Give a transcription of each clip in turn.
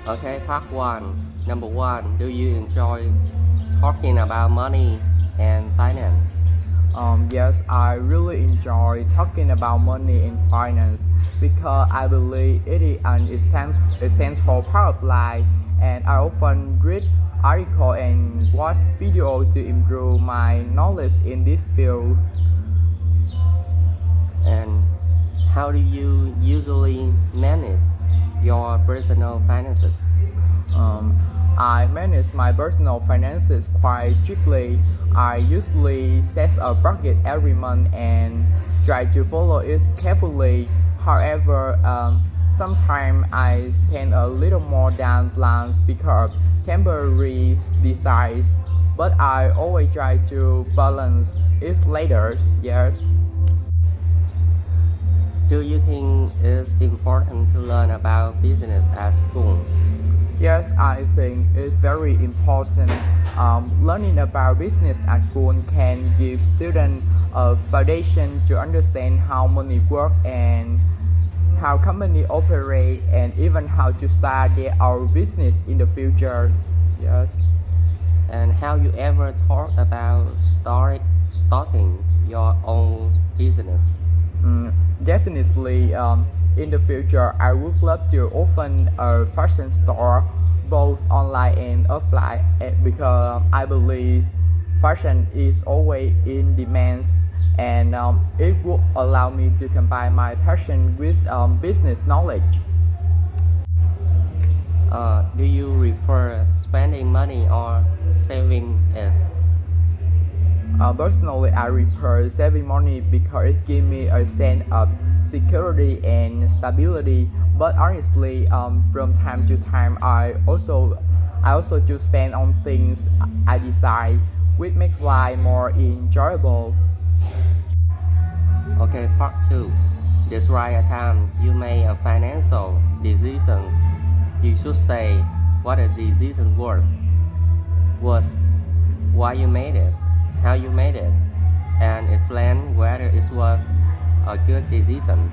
Okay, part one. Number one, do you enjoy talking about money and finance? Yes, I really enjoy talking about money and finance because I believe it is an essential part of life, and I often read articles and watch videos to improve my knowledge in this field. And how do you usually manage your personal finances? Um, I manage my personal finances quite strictly. I usually set a budget every month and try to follow it carefully. However, sometimes I spend a little more than planned because of temporary desires, but I always try to balance it later. Yes. Do you think it's important to learn about business at school? Yes, I think it's very important. Learning about business at school can give students a foundation to understand how money works and how companies operate and even how to start their own business in the future. Yes. And have you ever thought about starting your own business? Definitely, in the future, I would love to open a fashion store, both online and offline, because I believe fashion is always in demand, and it would allow me to combine my passion with business knowledge. Do you prefer spending money or saving it? Personally, I prefer saving money because it gives me a sense of security and stability. But honestly, from time to time, I also do spend on things I decide, which make life more enjoyable. Okay, part two. Describe a time you made a financial decision. You should say what the decision was, why you made it, how you made it, and explain whether it was a good decision.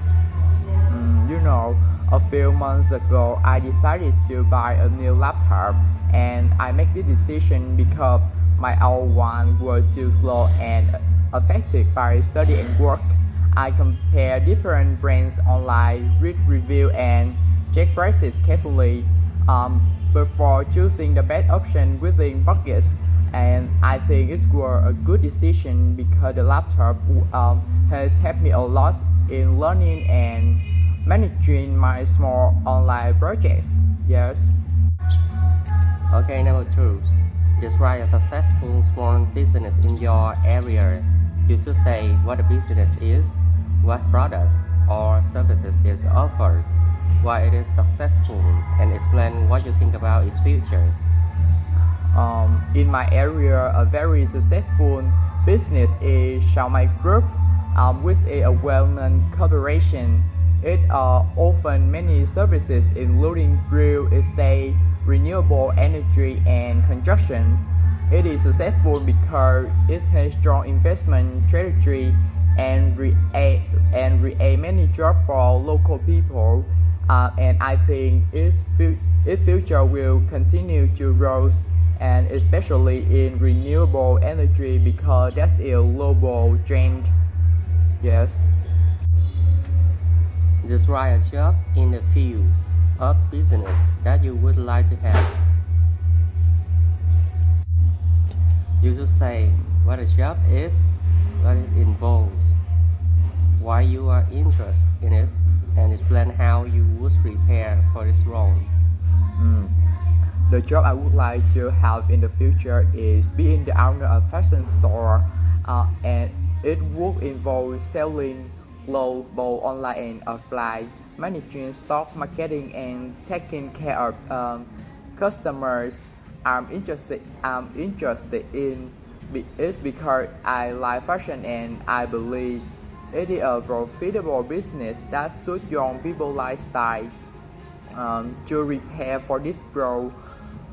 A few months ago, I decided to buy a new laptop, and I made the decision because my old one was too slow and affected by study and work. I compared different brands online, read reviews, and check prices carefully before choosing the best option within budgets. And I think it was a good decision because the laptop has helped me a lot in learning and managing my small online projects. Yes. Okay, number two. Describe a successful small business in your area. You should say what the business is, what products or services it offers, why it is successful, and explain what you think about its futures. In my area, a very successful business is Xiaomai Group, which is a well-known corporation. It offers many services including real estate, renewable energy, and construction. It is successful because it has strong investment strategy and create many jobs for local people. And I think its future will continue to grow, and especially in renewable energy because that's a global trend. Yes. Describe a job in the field of business that you would like to have. You should say what a job is, what it involves, why you are interested in it, and explain how you would prepare for this role. Mm. The job I would like to have in the future is being the owner of a fashion store, and it would involve selling clothes both online and offline, managing stock marketing, and taking care of customers. I'm interested in it because I like fashion and I believe it is a profitable business that suits young people lifestyle. To prepare for this role,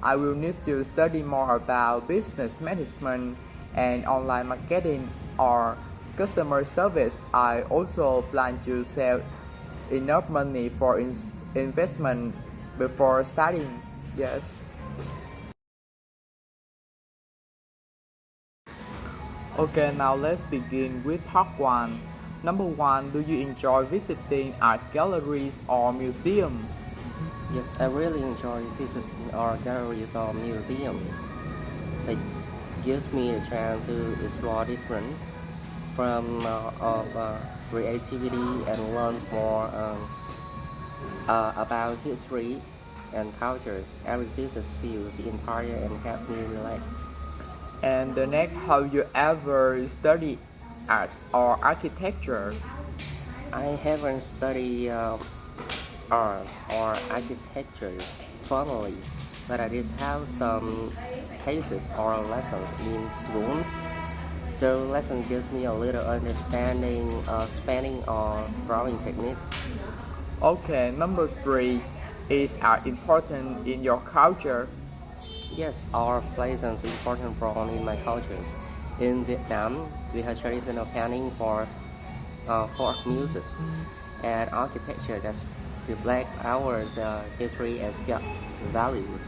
I will need to study more about business management and online marketing or customer service. I also plan to save enough money for investment before studying. Yes. Okay, now let's begin with part 1. Number 1, do you enjoy visiting art galleries or museums? Yes, I really enjoy visiting art galleries or museums. It gives me a chance to explore different forms of creativity and learn more about history and cultures. Every visit feels inspiring and helps me relax. And the next, have you ever studied art or architecture? I haven't studied art or architecture formally, but I did have some classes or lessons in school. The lesson gives me a little understanding of painting or drawing techniques. Okay, number 3, is art important in your culture? Yes, art plays an important role in my cultures. In Vietnam, we have traditional painting for folk music and architecture that reflect our history and values.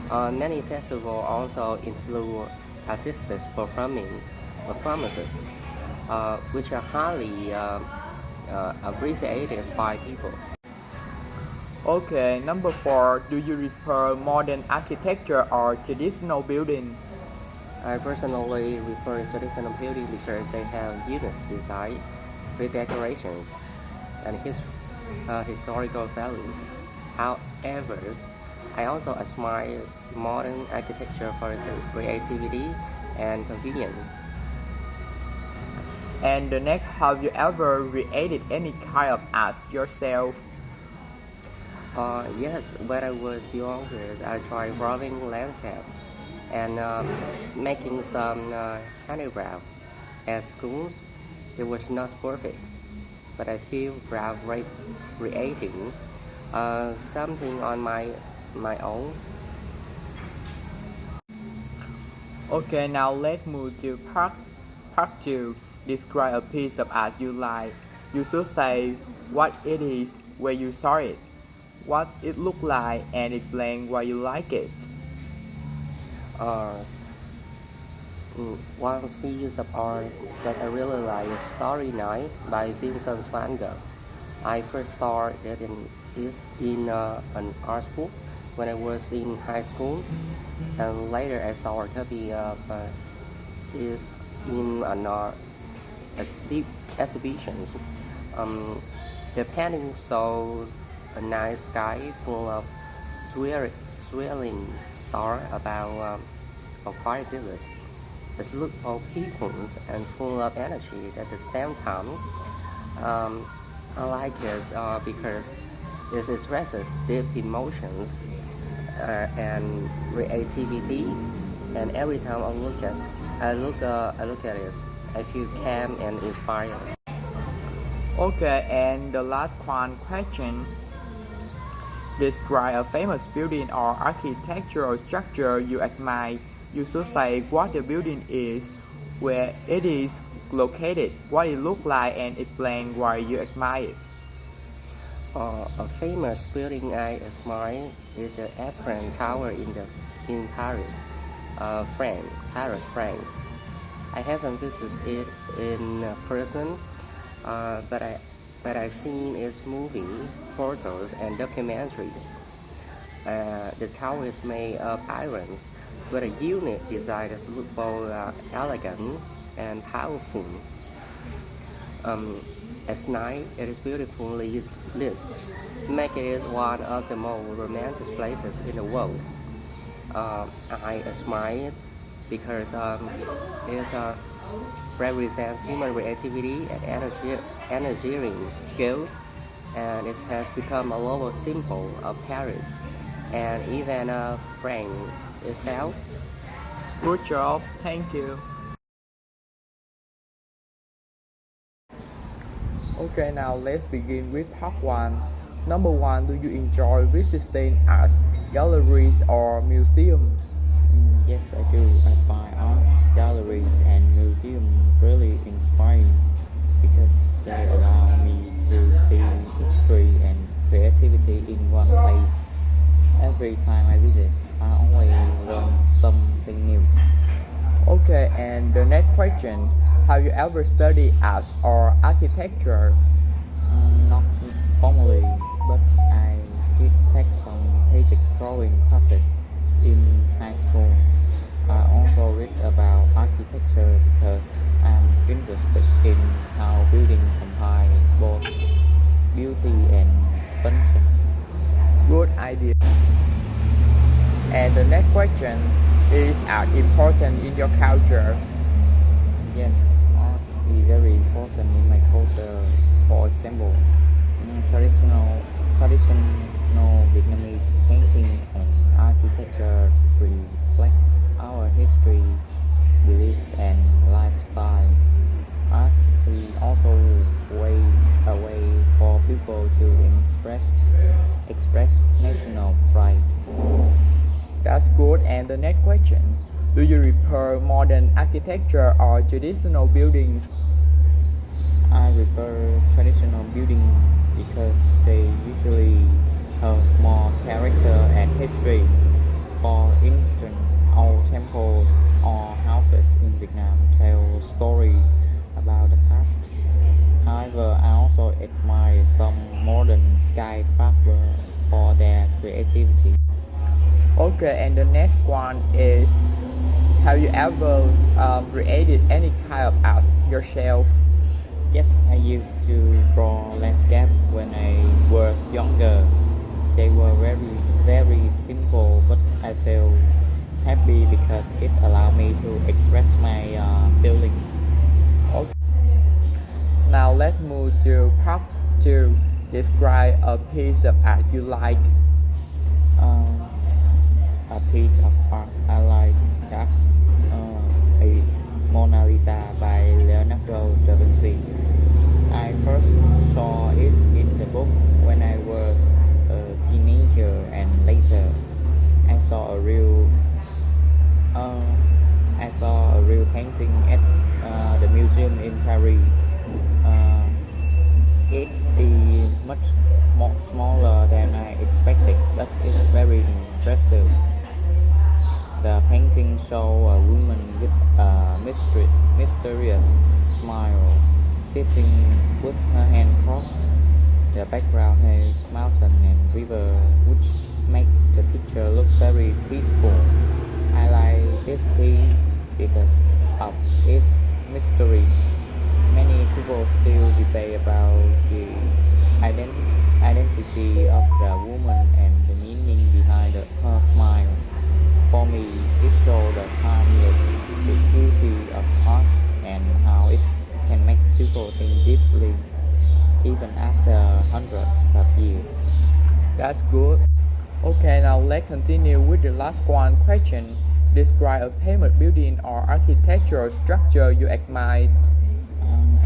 Many festivals also include artistic performances, which are highly appreciated by people. Okay, number 4, do you prefer modern architecture or traditional building? I personally prefer traditional building because they have unique design, with decorations, and historical values. However, I also admire modern architecture for its creativity and convenience. And the next, have you ever created any kind of art yourself? Yes, when I was younger, I tried drawing landscapes and making some handicrafts. At school, it was not perfect, but I feel proud creating something on my own. Okay, now let's move to part 2. Describe a piece of art you like. You should say what it is, where you saw it, what it looked like, and explain why you like it. Uh, One piece of art that I really like is Starry Night by Vincent van Gogh. I first saw it in an art book when I was in high school, and later I saw a copy of it in an art exhibitions. Um, the painting shows a night sky full of swirling stars about a quiet village. It's look for peaceful and full of energy at the same time. Um, I like it because it expresses deep emotions and creativity. And every time I look at it, I feel calm and inspired. Okay, and the last one question. Describe a famous building or architectural structure you admire. You should say what the building is, where it is located, what it looks like, and explain why you admire it. A famous building I admire is the Eiffel Tower in Paris, France. I haven't visited it in person, but I seen its movie, photos, and documentaries. The tower is made of iron, with a unique design that looks both elegant and powerful. Um, at night, it is beautifully lit, making it one of the most romantic places in the world. I admire it because it represents human creativity and engineering skill, and it has become a global symbol of Paris and even France itself. Good job, thank you. Okay, now let's begin with part 1. Number 1, do you enjoy visiting art galleries or museums? Yes, I do. I find art galleries and museums really inspiring because they allow me to see history and creativity in one place. every time I visit, I always learn something new. Okay, and the next question, have you ever studied art or architecture? Not formally, but I did take some basic drawing classes in high school. I also read about architecture because I'm interested in how buildings combine both beauty and function. Good idea. And the next question, is art important in your culture? Yes, art is very important in my culture. For example, traditional Vietnamese painting and architecture reflect our history, belief, and lifestyle. Art is also a way for people to express national pride. That's good. And the next question, do you prefer modern architecture or traditional buildings? I prefer traditional buildings because they usually have more character and history. For instance, old temples or houses in Vietnam tell stories about the past. However, I also admire some modern skyscrapers for their creativity. Okay, and the next one is, have you ever created any kind of art yourself? Yes, I used to draw landscape when I was younger. They were very simple, but I felt happy because it allowed me to express my feelings. Okay. Now let's move to part 2. Describe a piece of art you like. Um, a piece of art I like that is Mona Lisa by Leonardo da Vinci. I first saw it in the book when I was a teenager, and later I saw a real uh, painting at the museum in Paris. Uh, it is much more smaller than I expected, but it's very impressive. The painting shows a woman with a mysterious smile, sitting with her hand crossed. The background has mountain and river, which make the picture look very peaceful. I like this piece because of its mystery. Many people still debate about the identity of the woman and the meaning behind her smile. For me, it shows the timeless beauty of art and how it can make people think deeply even after hundreds of years. That's good. Okay, now let's continue with the last one question. Describe a famous building or architectural structure you admire.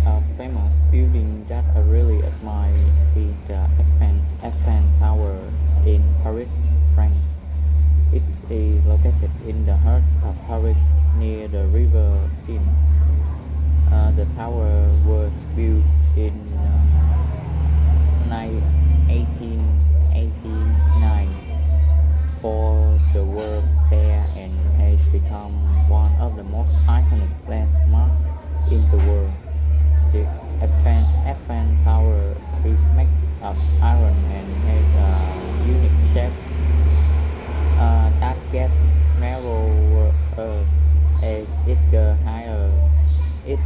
A famous building that I really admire is the Eiffel Tower in Paris, France. It is located in the heart of Paris near the river Seine. The tower was built in 1889 for the World Fair and has become one of the most iconic landmarks in the world. The Eiffel Tower is made of iron and has a unique shape that gets narrower as it goes higher. It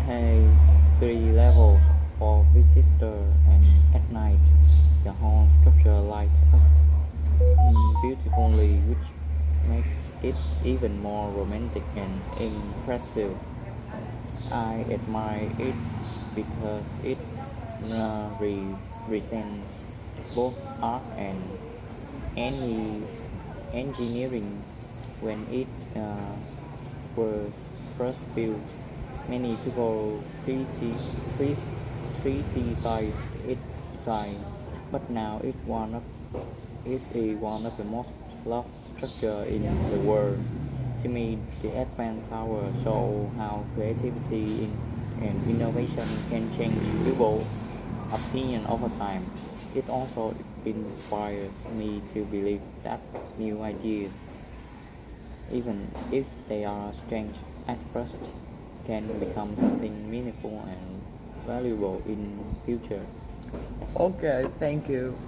has 3 levels for visitors, and at night the whole structure lights up beautifully, which makes it even more romantic and impressive. I admire it because it represents both art and any engineering. When it was first built, many people criticized its design, but now it is one of the most loved structures in the world. To me, the Eiffel Tower shows how creativity and innovation can change people's opinion over time. It also inspires me to believe that new ideas, even if they are strange at first, can become something meaningful and valuable in future. Okay, thank you.